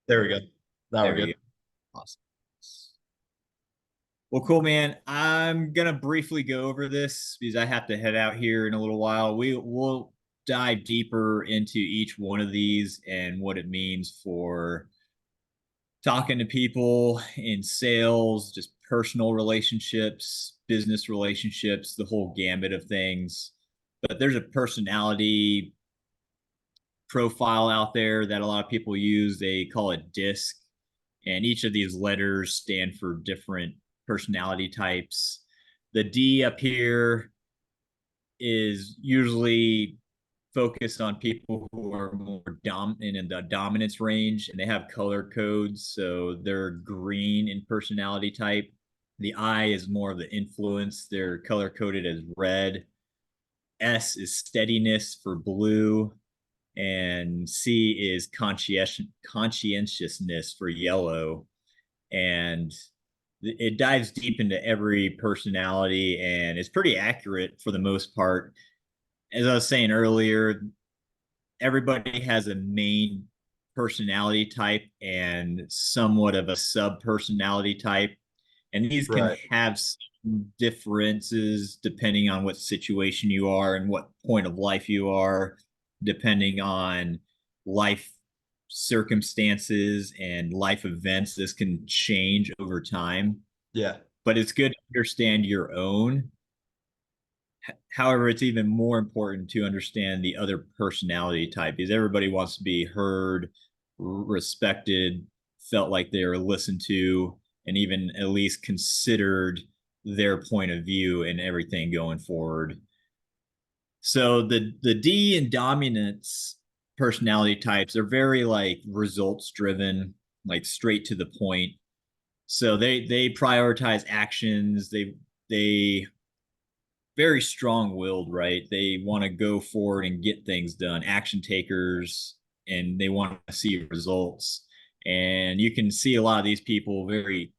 There we go. Now we're There we good. go. Awesome. Well, cool, man. I'm gonna briefly go over this because I have to head out here in a little while. We'll dive deeper into each one of these and what it means for talking to people in sales, just personal relationships, business relationships, the whole gambit of things. But there's a personality profile out there that a lot of people use. They call it DISC, and each of these letters stand for different personality types. The D up here is usually focused on people who are more dominant in the dominance range, and they have color codes, so they're green in personality type. The I is more of the influence, they're color coded as red. S is steadiness for blue, and C is conscientiousness for yellow. And it dives deep into every personality, and it's pretty accurate for the most part. As I was saying earlier, everybody has a main personality type and somewhat of a sub personality type, and these can Right. have some differences depending on what situation you are and what point of life you are, depending on life circumstances and life events. This can change over time, Yeah. but it's good to understand your own. However, it's even more important to understand the other personality type because everybody wants to be heard, respected, felt like they are listened to, and even at least considered their point of view and everything going forward. So the D and dominance personality types are very like results driven, like straight to the point. So they prioritize actions. They very strong-willed, right? They want to go forward and get things done, action takers, and they want to see results. And you can see a lot of these people very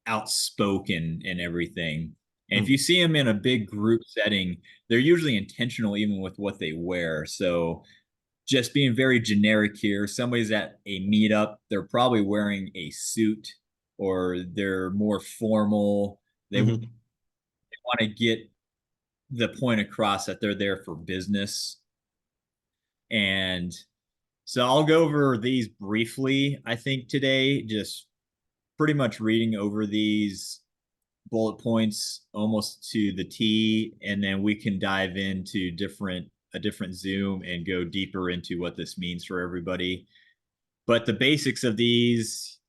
outspoken and everything. And if Hmm. you see them in a big group setting, they're usually intentional even with what they wear. So just being very generic here, somebody's at a meetup, they're probably wearing a suit or they're more formal. They Hmm. want to get the point across that they're there for business. And so I'll go over these briefly, I think, today, just pretty much reading over these bullet points almost to the T, and then we can dive into a different zoom and go deeper into what this means for everybody. But the basics of these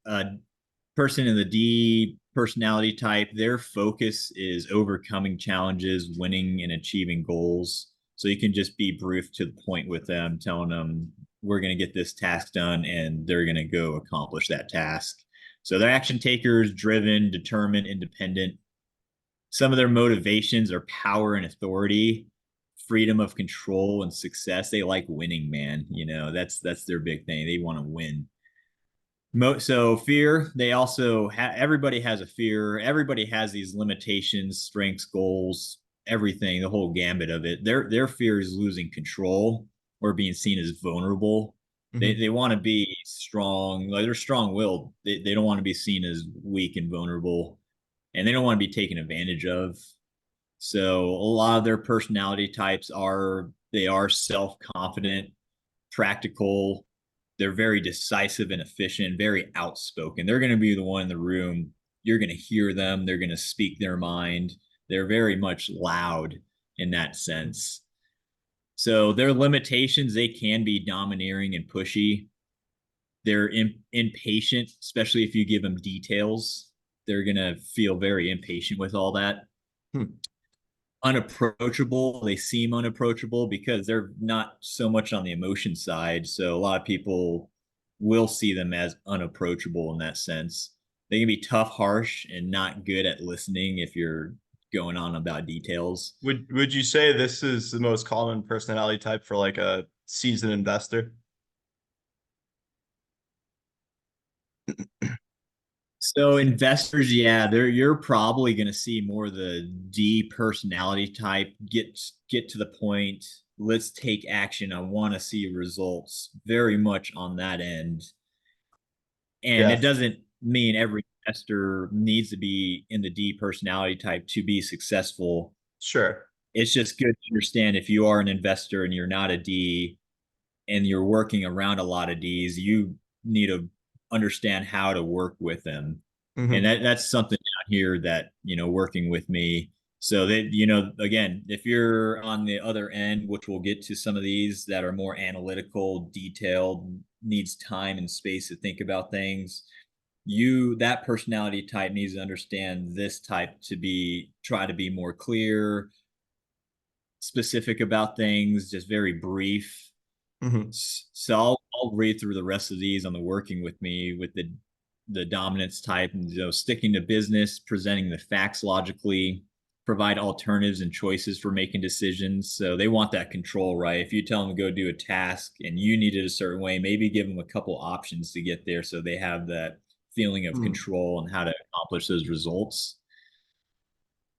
person in the D personality type, their focus is overcoming challenges, winning and achieving goals. So you can just be brief to the point with them, telling them we're going to get this task done and they're going to go accomplish that task. So they're action takers, driven, determined, independent. Some of their motivations are power and authority, freedom of control and success. They like winning, man. That's their big thing. They want to win. So fear, they also everybody has a fear. Everybody has these limitations, strengths, goals, everything, the whole gambit of it. Their fear is losing control or being seen as vulnerable. They Hmm. want to be strong, like they're strong-willed. They don't want to be seen as weak and vulnerable, and they don't want to be taken advantage of. So a lot of their personality types are they are self-confident, practical. They're very decisive and efficient, very outspoken. They're going to be the one in the room. You're going to hear them. They're going to speak their mind. They're very much loud in that sense. So their limitations, they can be domineering and pushy. They're impatient, especially if you give them details. They're going to feel very impatient with all that. Hmm. Unapproachable. They seem unapproachable because they're not so much on the emotion side. So a lot of people will see them as unapproachable in that sense. They can be tough, harsh, and not good at listening if you're going on about details. Would you say this is the most common personality type for like a seasoned investor? So investors, yeah, you're probably going to see more of the D personality type. Get to the point. Let's take action. I want to see results. Very much on that end. And Yeah, it doesn't mean every investor needs to be in the D personality type to be successful. sure. It's just good to understand if you are an investor and you're not a D and you're working around a lot of Ds, you need to understand how to work with them. And Hmm. that's something down here that, working with me. So that, again, if you're on the other end, which we'll get to some of these that are more analytical, detailed, needs time and space to think about things, that personality type needs to understand this type to try to be more clear, specific about things, just very brief. Hmm. So I'll read through the rest of these on the working with me with the dominance type, and sticking to business, presenting the facts logically, provide alternatives and choices for making decisions. So they want that control, right? If you tell them to go do a task and you need it a certain way, maybe give them a couple options to get there so they have that feeling of Hmm. control and how to accomplish those results.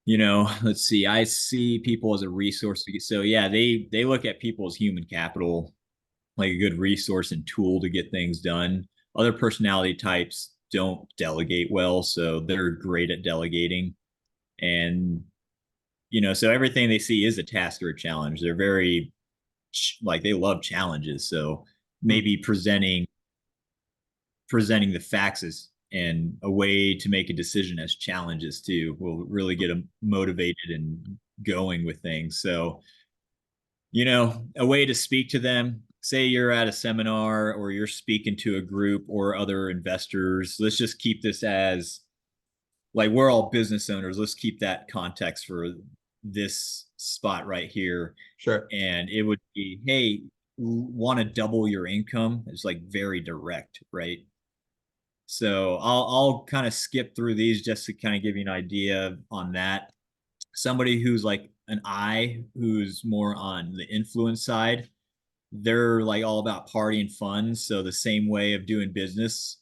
Let's see. I see people as a resource. So yeah, they look at people as human capital, like a good resource and tool to get things done. Other personality types don't delegate well, so they're great at delegating. And so everything they see is a task or a challenge. They're very like they love challenges. So Hmm. maybe presenting the facts as and a way to make a decision as challenges too will really get them motivated and going with things. So a way to speak to them. Say you're at a seminar or you're speaking to a group or other investors. Let's just keep this as like we're all business owners. Let's keep that context for this spot right here. Sure. And it would be, hey, want to double your income? It's like very direct, right? So I'll kind of skip through these just to kind of give you an idea on that. Somebody who's like an I, who's more on the influence side, they're like all about party and fun. So the same way of doing business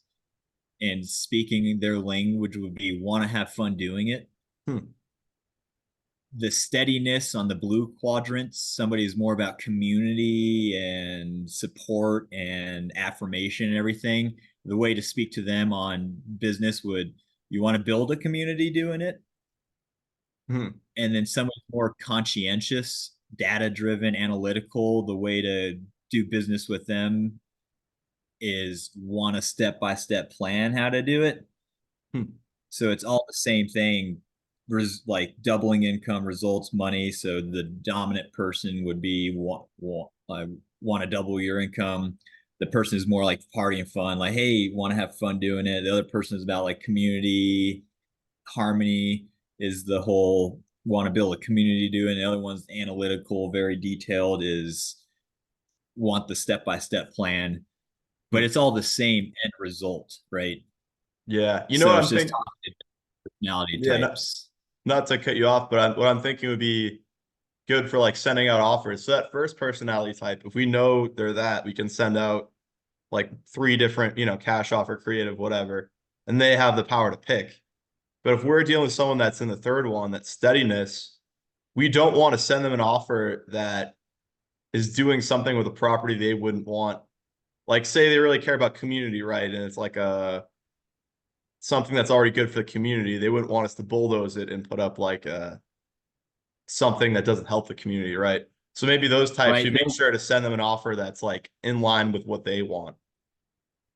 and speaking their language would be want to have fun doing it. Hmm. The steadiness on the blue quadrants, somebody is more about community and support and affirmation and everything. The way to speak to them on business would you want to build a community doing it? Hmm. And then somebody more conscientious, data driven, analytical. The way to do business with them is want a step by step plan how to do it. Hmm. So it's all the same thing, like doubling income results money. So the dominant person would be want to double your income. The person is more like party and fun, like, hey, want to have fun doing it. The other person is about like community, harmony is the whole want to build a community doing. The other one's analytical, very detailed, is want the step by step plan. But Hmm. it's all the same end result, right? Yeah. You know So what it's I'm just thinking? talking personality Yeah, not, types. not to cut you off, but what I'm thinking would be good for like sending out offers. So that first personality type, if we know they're that, we can send out like three different, cash offer, creative, whatever, and they have the power to pick. But if we're dealing with someone that's in the third one, that steadiness, we don't want to send them an offer that is doing something with a property they wouldn't want. Like say they really care about community, right? And it's like something that's already good for the community. They wouldn't want us to bulldoze it and put up like something that doesn't help the community, right? So maybe those types, we Right. make sure to send them an offer that's like in line with what they want.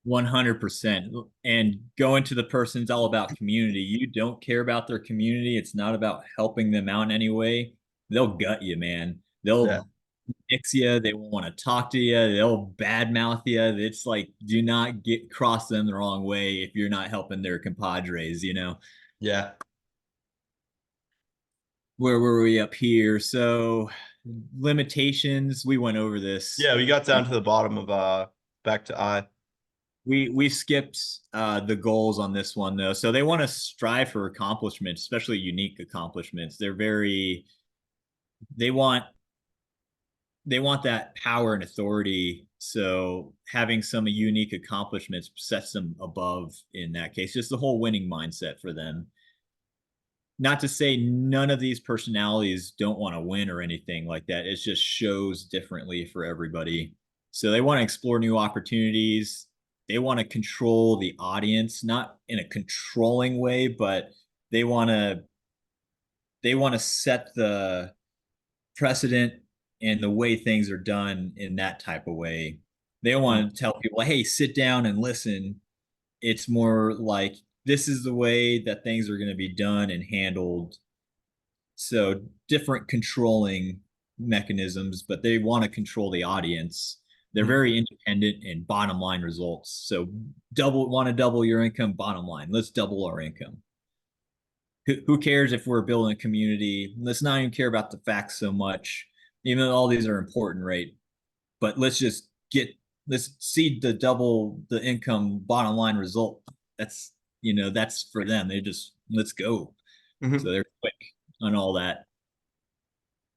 100%. And going to the person's all about community. You don't care about their community. It's not about helping them out in any way. They'll gut you, man. Yeah. They'll nix you. They won't want to talk to you. They'll badmouth you. It's like, do not cross them the wrong way if you're not helping their compadres. Yeah. Where were we up here? So limitations, we went over this. Yeah. We got Uh, down to the bottom of back to I. we skipped the goals on this one though. So they want to strive for accomplishments, especially unique accomplishments. They want they want that power and authority. So having some unique accomplishments sets them above in that case. Just the whole winning mindset for them. Not to say none of these personalities don't want to win or anything like that. It just shows differently for everybody. So they want to explore new opportunities. they want to control the audience, not in a controlling way, but they want to set the precedent and the way things are done in that type of way. They don't Hmm. want to tell people, hey, sit down and listen. It's more like this is the way that things are going to be done and handled. So different controlling mechanisms, but they want to control the audience. They're Hmm. very independent and bottom line results. So want to double your income, bottom line. Let's double our income. Who cares if we're building a community? Let's not even care about the facts so much, even though all these are important, right? But let's see the double the income bottom line result. That's that's for them. They just let's go. So Hmm. they're quick on all that.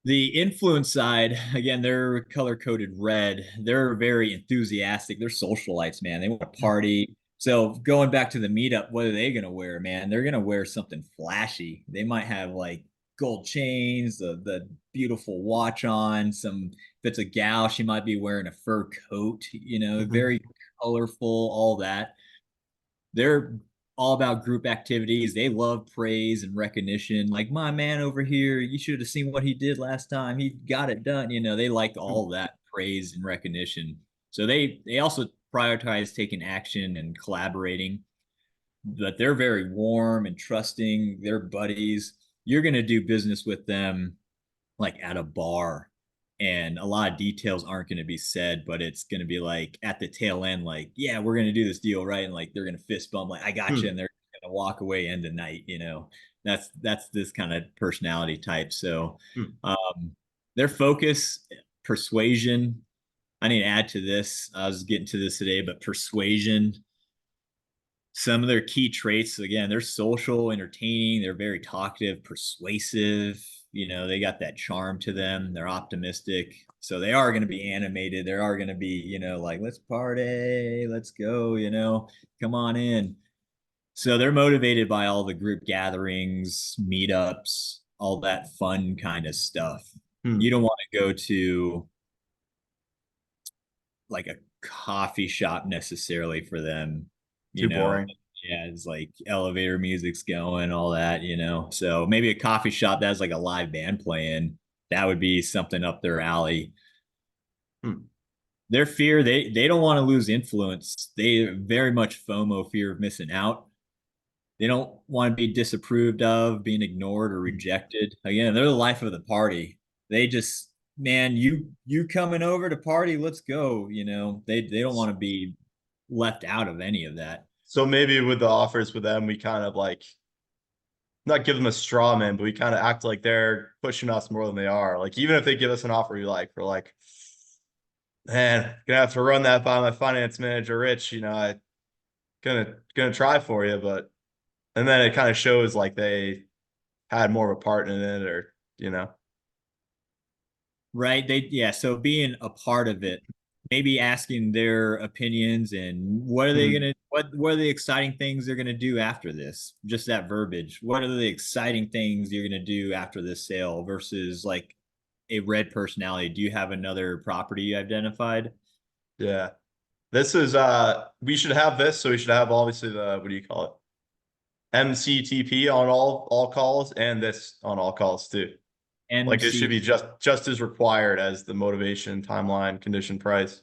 The influence side, again, they're color coded red. They're very enthusiastic. They're socialites, man. They want to party. So going back to the meetup, what are they gonna wear, man? They're gonna wear something flashy. They might have like gold chains, the beautiful watch on. If it's a gal, she might be wearing a fur coat. Hmm. Very colorful, all that. They're all about group activities. They love praise and recognition. Like my man over here, you should have seen what he did last time. He got it done. They like all that praise and recognition. So they also prioritize taking action and collaborating. But they're very warm and trusting. They're buddies. You're going to do business with them like at a bar, and a lot of details aren't going to be said, but it's going to be like at the tail end, like, yeah, we're going to do this deal, right? And like they're going to fist bump, like, I got you, Hmm. and they're going to walk away end of night. That's this kind of personality type. So Hmm. um, their focus, persuasion. I need to add to this. I was getting to this today, but persuasion, some of their key traits, again, they're social, entertaining, they're very talkative, persuasive. They got that charm to them. They're optimistic. So they are going to be animated. They are going to be, like, let's party, let's go, come on in. So they're motivated by all the group gatherings, meetups, all that fun kind of stuff. Hmm. You don't want to go to like a coffee shop necessarily for them, you Too know. boring. Yeah, it's like elevator music's going, all that. So maybe a coffee shop that has like a live band playing, that would be something up their alley. Hmm. Their fear, they don't want to lose influence. They very much FOMO, fear of missing out. They don't want to be disapproved of, being ignored or Hmm. rejected. Again, they're the life of the party. They just, man, you coming over to party, let's go. They don't want to be left out of any of that. So maybe with the offers with them, we kind of like not give them a straw man, but we kind of act like they're pushing us more than they are. Like even if they give us an offer we like, we're like, man, gonna have to run that by my finance manager, Rich. I gonna try for you, but and then it kind of shows like they had more of a part in it, or Right. Yeah. So being a part of it, maybe asking their opinions and Hmm. what are the exciting things they're gonna do after this? Just that verbiage. What are the exciting things you're gonna do after this sale versus like a red personality? Do you have another property you identified? Yeah. This is we should have this, so we should have obviously the what do you call it? MCTP on all calls and this on all calls too. Like it should MC. be just as required as the motivation, timeline, condition, price.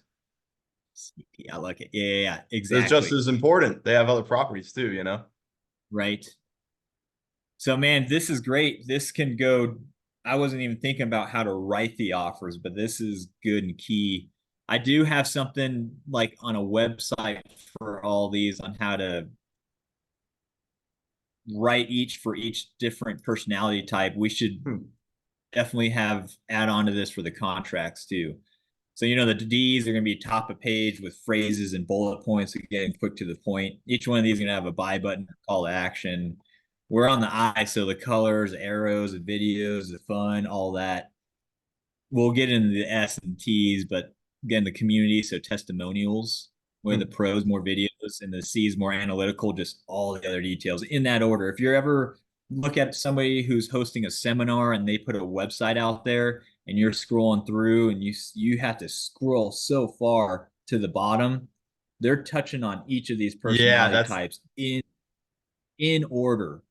I like it. Yeah, It's just exactly. as important. They have other properties too. Right. So, man, this is great. This can go. I wasn't even thinking about how to write the offers, but this is good and key. I do have something like on a website for all these on how to write each for each different personality type. We should Hmm. definitely have add on to this for the contracts too. So the D's are going to be top of page with phrases and bullet points, again, quick to the point. Each one of these is going to have a buy button, call to action. We're on the I, so the colors, arrows, the videos, the fun, all that. We'll get into the S and T's, but again, the community, so testimonials, where the Hmm. pros more videos and the C's more analytical, just all the other details in that order. If you're ever look at somebody who's hosting a seminar and they put a website out there and you're scrolling through and you have to scroll so far to the bottom, they're touching on each of these Yeah, personality that's types in order.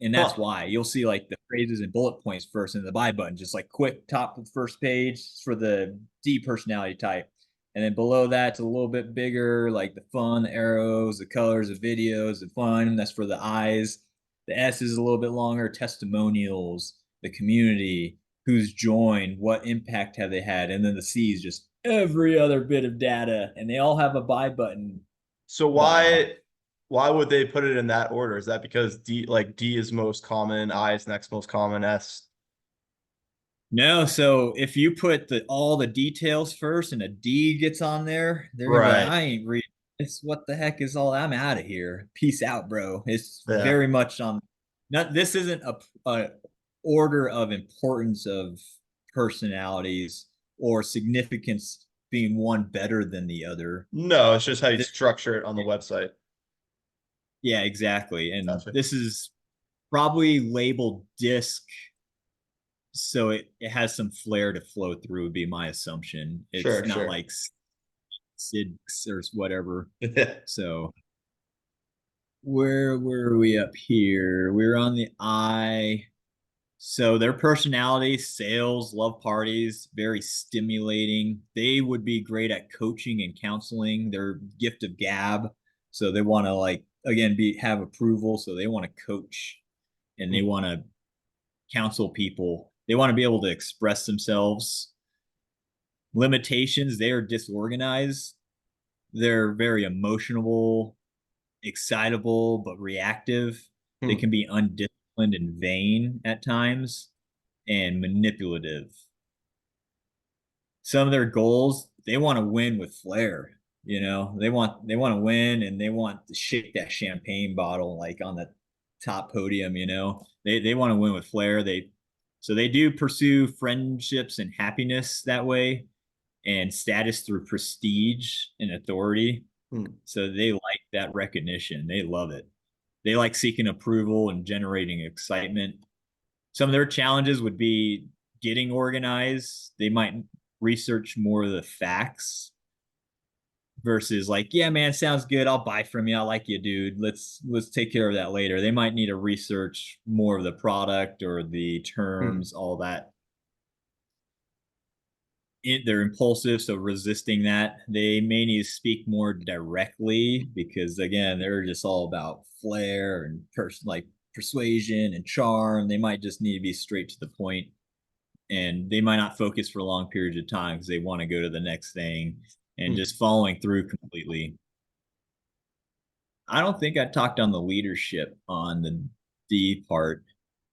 And that's huh. why you'll see like the phrases and bullet points first, and the buy button, just like quick top of the first page for the D personality type. And then below that, it's a little bit bigger, like the fun, the arrows, the colors, the videos, the fun. That's for the eyes. The S is a little bit longer, testimonials, the community, who's joined, what impact have they had. And then the C is just every other bit of data. And they all have a buy button So by. why would they put it in that order? Is that because D is most common, I is next most common, S? No, so if you put all the details first and a D gets on there, they're gonna be like, Right. I ain't reading this. What the heck is all that? I'm out of here. Peace out, bro. It's Yeah. very much on not this isn't a order of importance of personalities or significance being one better than the other. No, it's just how you This, structure it on the website. yeah, exactly. And Gotcha. this is probably labeled disc, so it has some flair to flow through, would be my assumption. It's Sure, not sure. like Sid or whatever. Yeah. So where were we up here? We were on the I. So their personality, sales, love parties, very stimulating. They would be great at coaching and counseling. Their gift of gab. So they want to like again be have approval. So they want to coach and they want to counsel people. They want to be able to express themselves. Limitations, they are disorganized. They're very emotional, excitable, but reactive. They Hmm. can be undisciplined and vain at times and manipulative. Some of their goals, they want to win with flair. They want to win and they want to shake that champagne bottle like on the top podium, They want to win with flair. They do pursue friendships and happiness that way and status through prestige and authority. Hmm. So they like that recognition. They love it. They like seeking approval and generating excitement. Some of their challenges would be getting organized. They might research more of the facts versus like, yeah, man, sounds good. I'll buy from you. I like you, dude. Let's take care of that later. They might need to research more of the product or the Hmm. terms, all that. They're impulsive, so resisting that. They may need to speak more directly because again, they're just all about flair and like persuasion and charm. They might just need to be straight to the point, and they might not focus for long periods of time because they want to go to the next thing and Hmm. just following through completely. I don't think I talked on the leadership on the D part.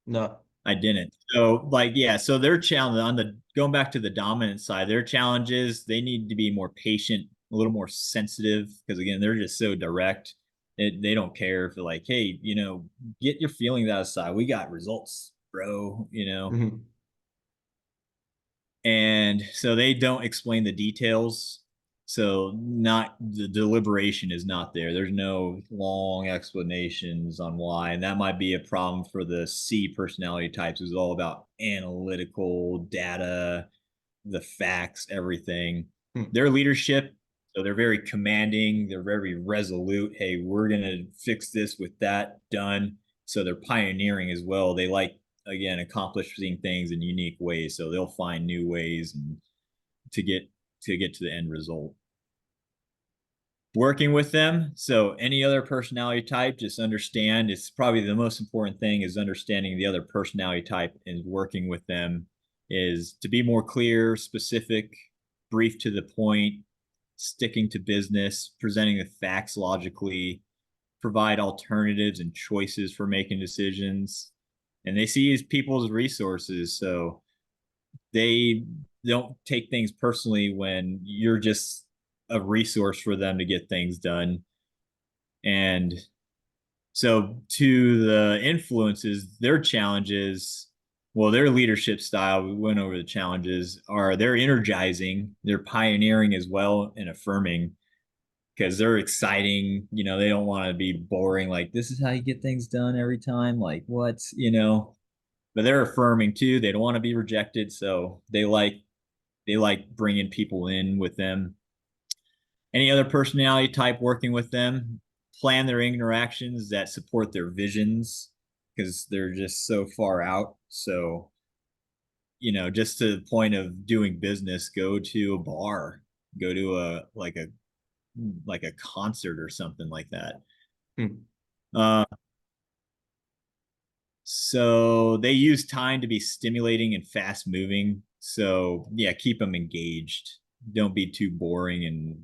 No. I didn't. So like yeah, so their challenge on the going back to the dominant side, their challenges, they need to be more patient, a little more sensitive because again, they're just so direct. They don't care if they're like, hey, get your feelings outside. We got results, bro. Hmm. And so they don't explain the details. So not the deliberation is not there. There's no long explanations on why, and that might be a problem for the C personality types. It's all about analytical data, the facts, everything. Hmm. Their leadership, so they're very commanding. They're very resolute. Hey, we're gonna fix this with that done. So they're pioneering as well. They like again accomplishing things in unique ways. So they'll find new ways and to get to the end result. Working with them. So any other personality type, just understand it's probably the most important thing is understanding the other personality type and working with them is to be more clear, specific, brief to the point, sticking to business, presenting the facts logically, provide alternatives and choices for making decisions. And they see as people's resources. So they don't take things personally when you're just a resource for them to get things done. And so to the influences, their challenges, well, their leadership style, we went over the challenges, are they're energizing, they're pioneering as well and affirming because they're exciting. They don't want to be boring, like, this is how you get things done every time. Like, what? But they're affirming too. They don't want to be rejected. So they like bringing people in with them. Any other personality type working with them, plan their interactions that support their visions because they're just so far out. So, just to the point of doing business, go to a bar, go to a concert or something like that. Hmm. Uh, so they use time to be stimulating and fast moving. So yeah, keep them engaged. Don't be too boring and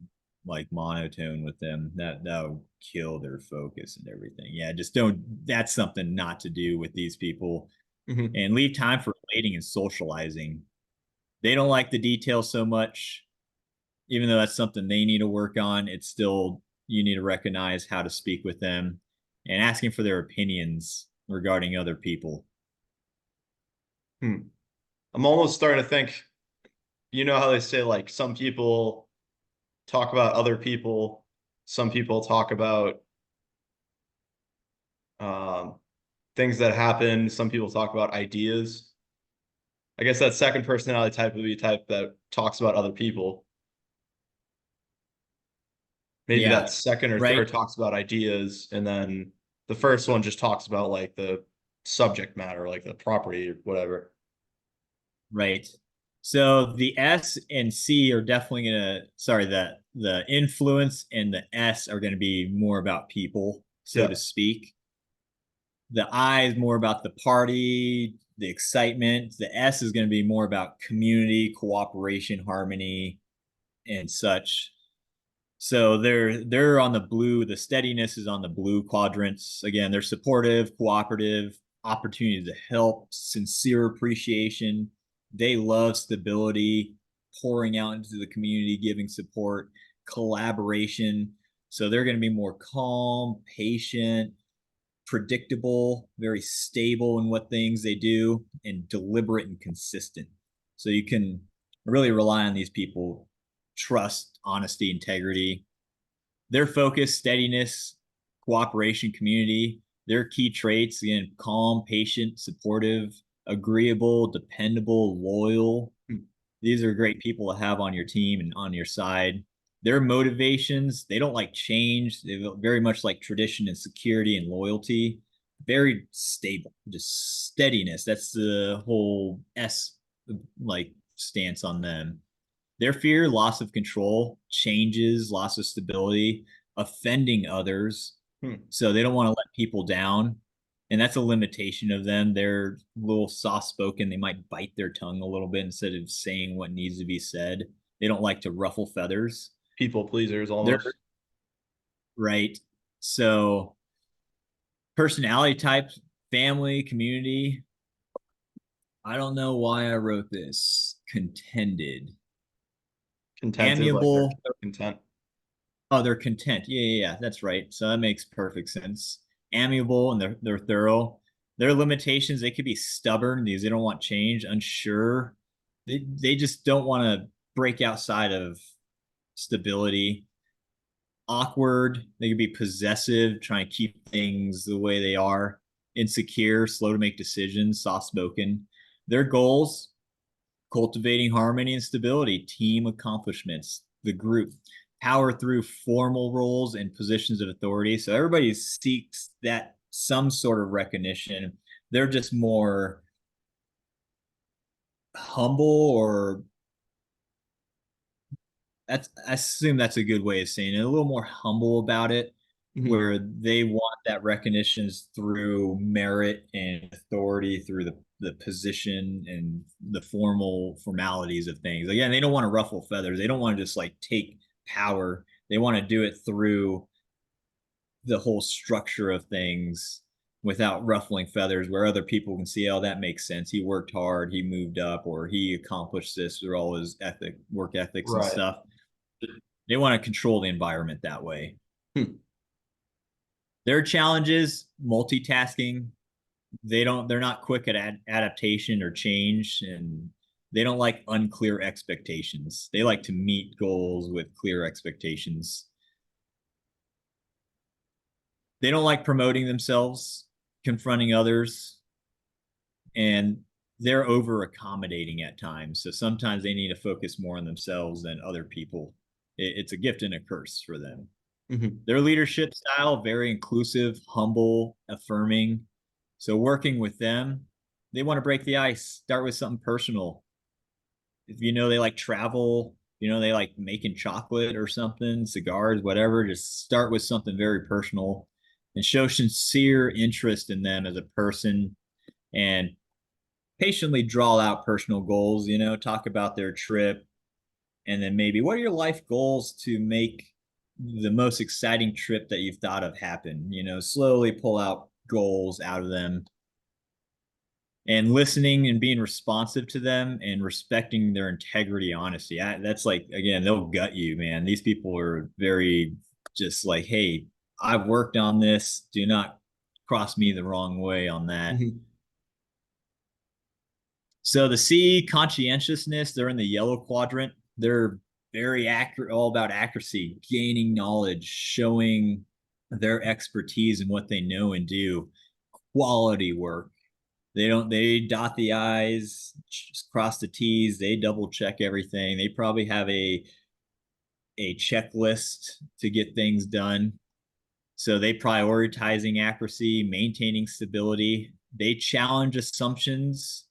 like monotone with them. That'll kill their focus and everything. Yeah, just don't. That's something not to do with these people. Hmm. And leave time for relating and socializing. They don't like the details so much, even though that's something they need to work on. It's still, you need to recognize how to speak with them and asking for their opinions regarding other people. Hmm. I'm almost starting to think, you know how they say like some people talk about other people, some people talk about um, things that happen, some people talk about ideas. I guess that second personality type would be a type that talks about other people. Maybe Yeah, that second or right, third talks about ideas, and then the first one just talks about like the subject matter, like the property or whatever. right. So the S and C are definitely gonna, sorry, the influence and the S are gonna be more about people, so to Yeah. speak. The I is more about the party, the excitement. The S is going to be more about community, cooperation, harmony, and such. So they're on the blue. The steadiness is on the blue quadrants. Again, they're supportive, cooperative, opportunity to help, sincere appreciation. They love stability, pouring out into the community, giving support, collaboration. So they're going to be more calm, patient, predictable, very stable in what things they do, and deliberate and consistent. So you can really rely on these people, trust, honesty, integrity. Their focus, steadiness, cooperation, community, their key traits, again, calm, patient, supportive, agreeable, dependable, loyal. Hmm. These are great people to have on your team and on your side. Their motivations, they don't like change. They very much like tradition and security and loyalty. Very stable, just steadiness. That's the whole S like stance on them. Their fear, loss of control, changes, loss of stability, offending others. Hmm. So they don't want to let people down. And that's a limitation of them. They're a little soft spoken. They might bite their tongue a little bit instead of saying what needs to be said. They don't like to ruffle feathers. People pleasers They're almost. right. So personality types, family, community. I don't know why I wrote this. Contended, Contented, like they're amiable. content. Oh, they're content. Yeah. That's right. So that makes perfect sense. Amiable and they're thorough. Their limitations, they could be stubborn because they don't want change, unsure. They just don't want to break outside of stability. Awkward. They could be possessive, trying to keep things the way they are. Insecure, slow to make decisions, soft spoken. Their goals, cultivating harmony and stability, team accomplishments, the group, power through formal roles and positions of authority. So everybody seeks that some sort of recognition. They're just more humble, or that's, I assume that's a good way of saying it, a little more humble about it, Hmm. where they want that recognition through merit and authority through the position and the formalities of things. Again, they don't want to ruffle feathers. They don't want to just like take power. They want to do it through the whole structure of things without ruffling feathers, where other people can see, oh, that makes sense. He worked hard, he moved up, or he accomplished this through all his work ethics and Right. stuff. They want to control the environment that way. Hmm. Their challenges, multitasking. They're not quick at adaptation or change, and they don't like unclear expectations. They like to meet goals with clear expectations. They don't like promoting themselves, confronting others, and they're over accommodating at times. So sometimes they need to focus more on themselves than other people. It's a gift and a curse for them. Mhm. Their leadership style, very inclusive, humble, affirming. So working with them, they want to break the ice, start with something personal. If you know they like travel, you know they like making chocolate or something, cigars, whatever, just start with something very personal and show sincere interest in them as a person, and patiently draw out personal goals, talk about their trip, and then maybe what are your life goals to make the most exciting trip that you've thought of happen. Slowly pull out goals out of them, and listening and being responsive to them and respecting their integrity, honesty. That's like, again, they'll gut you, man. These people are very just like, hey, I've worked on this, do not cross me the wrong way on that. Mhm. So the C, conscientiousness, they're in the yellow quadrant. They're very accurate, all about accuracy, gaining knowledge, showing their expertise in what they know and do. Quality work. They dot the I's, cross the T's, they double check everything. They probably have a checklist to get things done. So they prioritizing accuracy, maintaining stability. They challenge assumptions.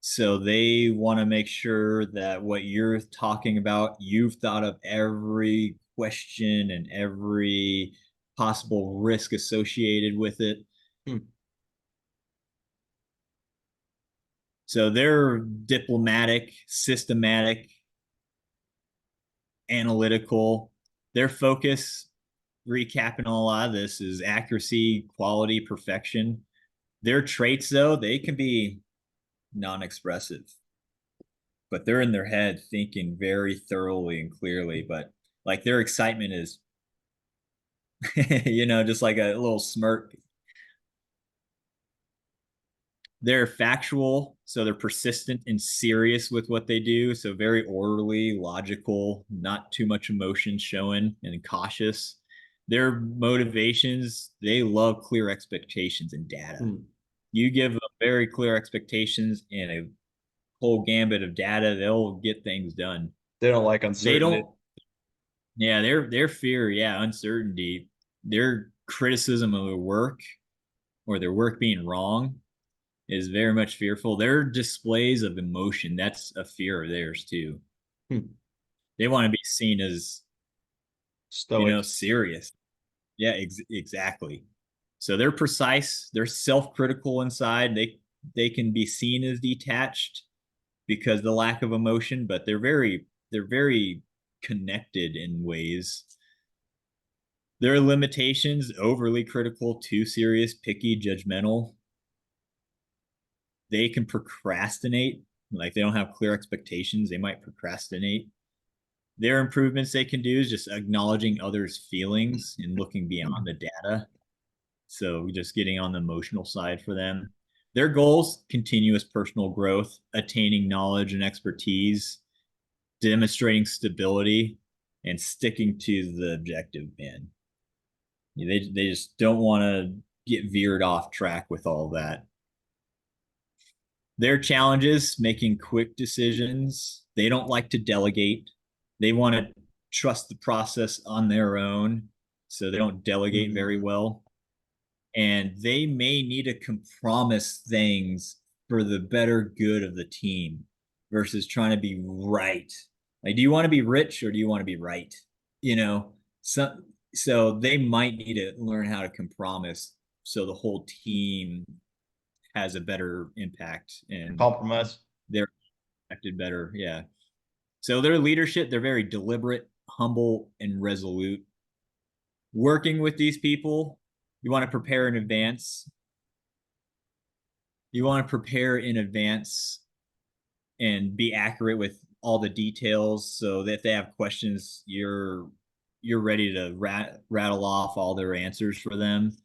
So they want to make sure that what you're talking about, you've thought of every question and every possible risk associated with it. Hmm. So they're diplomatic, systematic, analytical. Their focus, recapping a lot of this, is accuracy, quality, perfection. Their traits, though, they can be non-expressive, but they're in their head thinking very thoroughly and clearly. But like their excitement is, just like a little smirk. They're factual, so they're persistent and serious with what they do. So very orderly, logical, not too much emotion showing, and cautious. Their motivations, they love clear expectations and data. Hmm. You give them very clear expectations and a whole gambit of data, they'll get things done. They don't like They uncertainty. don't, yeah, their fear, yeah, uncertainty, their criticism of their work or their work being wrong is very much fearful. Their displays of emotion, that's a fear of theirs too. Hmm. They want to be seen as, Stoic. serious. Yeah, exactly. So they're precise, they're self-critical inside. They can be seen as detached because the lack of emotion, but they're very connected in ways. Their limitations, overly critical, too serious, picky, judgmental. They can procrastinate. Like they don't have clear expectations, they might procrastinate. Their improvements they can do is just acknowledging others' feelings and looking beyond the data. So just getting on the emotional side for them. Their goals, continuous personal growth, attaining knowledge and expertise, demonstrating stability, and sticking to the objective, man. They just don't want to get veered off track with all that. Their challenges, making quick decisions. They don't like to delegate. They want to trust the process on their own. So they don't delegate Mhm. very well. And they may need to compromise things for the better good of the team versus trying to be right. Like, do you want to be rich or do you want to be right? You know, so so they might need to learn how to compromise so the whole team has a better impact and Compromise. they're affected better. Yeah. So their leadership, they're very deliberate, humble, and resolute. Working with these people, you want to prepare in advance. You want to prepare in advance and be accurate with all the details so that if they have questions, you're ready to rattle off all their answers for them.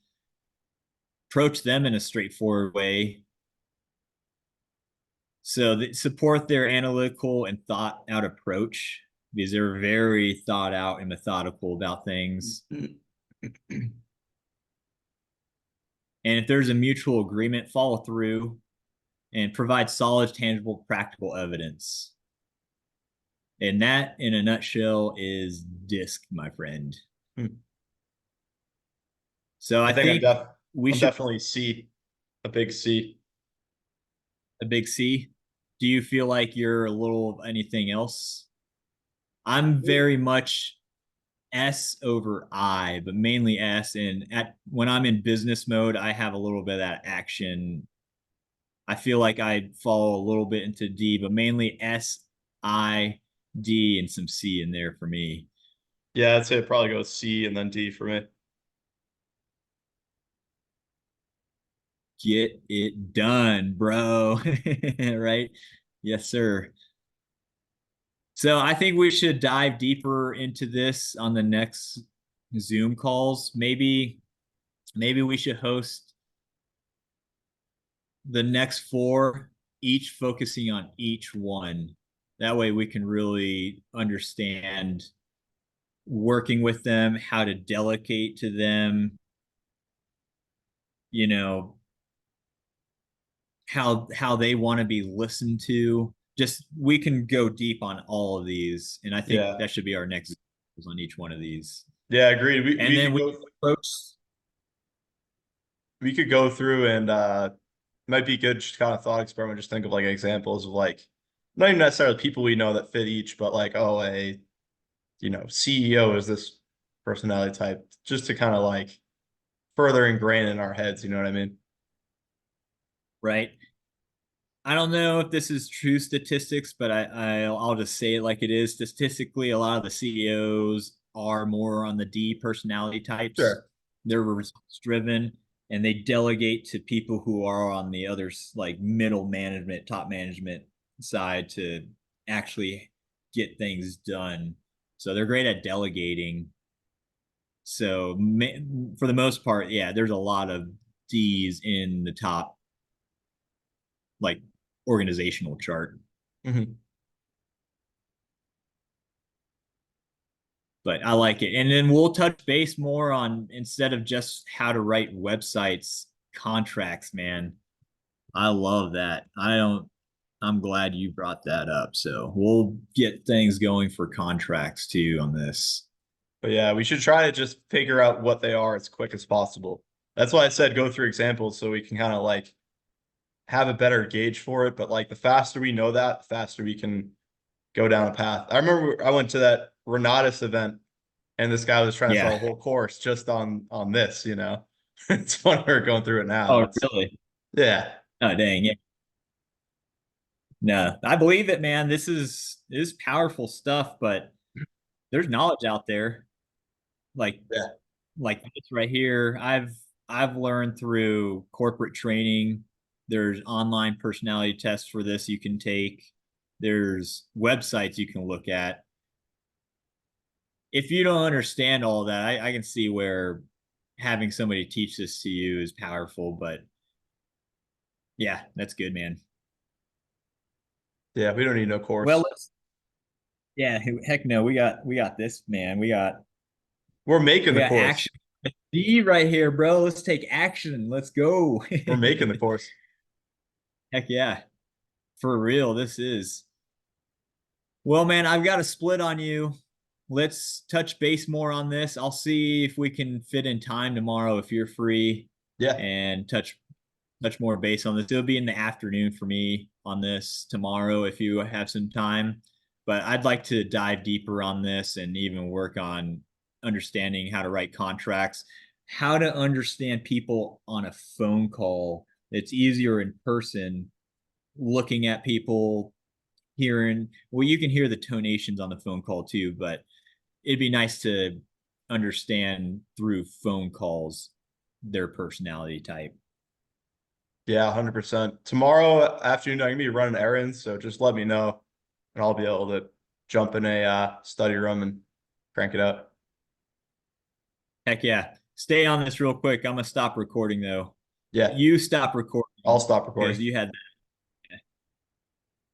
Approach them in a straightforward way. So they support their analytical and thought out approach because they're very thought out and methodical about things. And if there's a mutual agreement, follow through and provide solid, tangible, practical evidence. And that, in a nutshell, is DISC, my friend. Hmm. So I I think think we I'm should definitely C, a big C. a big C. Do you feel like you're a little of anything else? I'm very much S over I, but mainly S. And at when I'm in business mode, I have a little bit of that action. I feel like I fall a little bit into D, but mainly S, I, D, and some C in there for me. Yeah, I'd say it probably goes C and then D for me. Get it done, bro. Right? Yes, sir. So I think we should dive deeper into this on the next Zoom calls. Maybe we should host the next four, each focusing on each one. That way we can really understand working with them, how to delegate to them, you know, how they want to be listened to. Just we can go deep on all of these, and I think Yeah. that should be our next on each one of these. Yeah, agreed. And then we approach. We could go through and might be good just kind of thought experiment, just think of like examples of like not even necessarily people we know that fit each, but like, oh, a CEO is this personality type, just to kind of like further ingrain in our heads, you know what I mean? Right. I don't know if this is true statistics, but I'll just say it like it is. Statistically, a lot of the CEOs are more on the D personality types. Sure. They're results driven, and they delegate to people who are on the other like middle management, top management side to actually get things done. So they're great at delegating. So for the most part, yeah, there's a lot of D's in the top like organizational chart. Hmm. But I like it. And then we'll touch base more on instead of just how to write websites, contracts, man. I love that. I'm glad you brought that up. So we'll get things going for contracts too on this. But yeah, we should try to just figure out what they are as quick as possible. That's why I said go through examples so we can kind of like have a better gauge for it. But like the faster we know that, the faster we can go down a path. I remember I went to that Renatus event and this guy was trying to sell Yeah. a whole course just on this, you know. It's funny we're going through it now. Oh, It's really? yeah. Oh, dang. Yeah. No, I believe it, man. This is powerful stuff, but there's knowledge out there. Like Yeah. like this right here, I've learned through corporate training. There's online personality tests for this you can take. There's websites you can look at. If you don't understand all of that, I can see where having somebody teach this to you is powerful. But yeah, that's good, man. Yeah, we don't need no Well, course. yeah, heck no, we got this, man. We're making We the got course. action. D right here, bro. Let's take action. Let's go. We're making the course. Heck yeah. For real, this is. Well, man, I've got a split on you. Let's touch base more on this. I'll see if we can fit in time tomorrow if you're free Yeah. and touch more base on this. It'll be in the afternoon for me on this tomorrow if you have some time. But I'd like to dive deeper on this and even work on understanding how to write contracts, how to understand people on a phone call. It's easier in person looking at people, hearing, well, you can hear the tonations on the phone call too, but it'd be nice to understand through phone calls their personality type. Yeah, 100%. Tomorrow afternoon, I'm gonna be running errands, so just let me know and I'll be able to jump in a study room and crank it up. Heck yeah. Stay on this real quick. I'm gonna stop recording though. Yeah, You stop I'll recording stop because recording. you had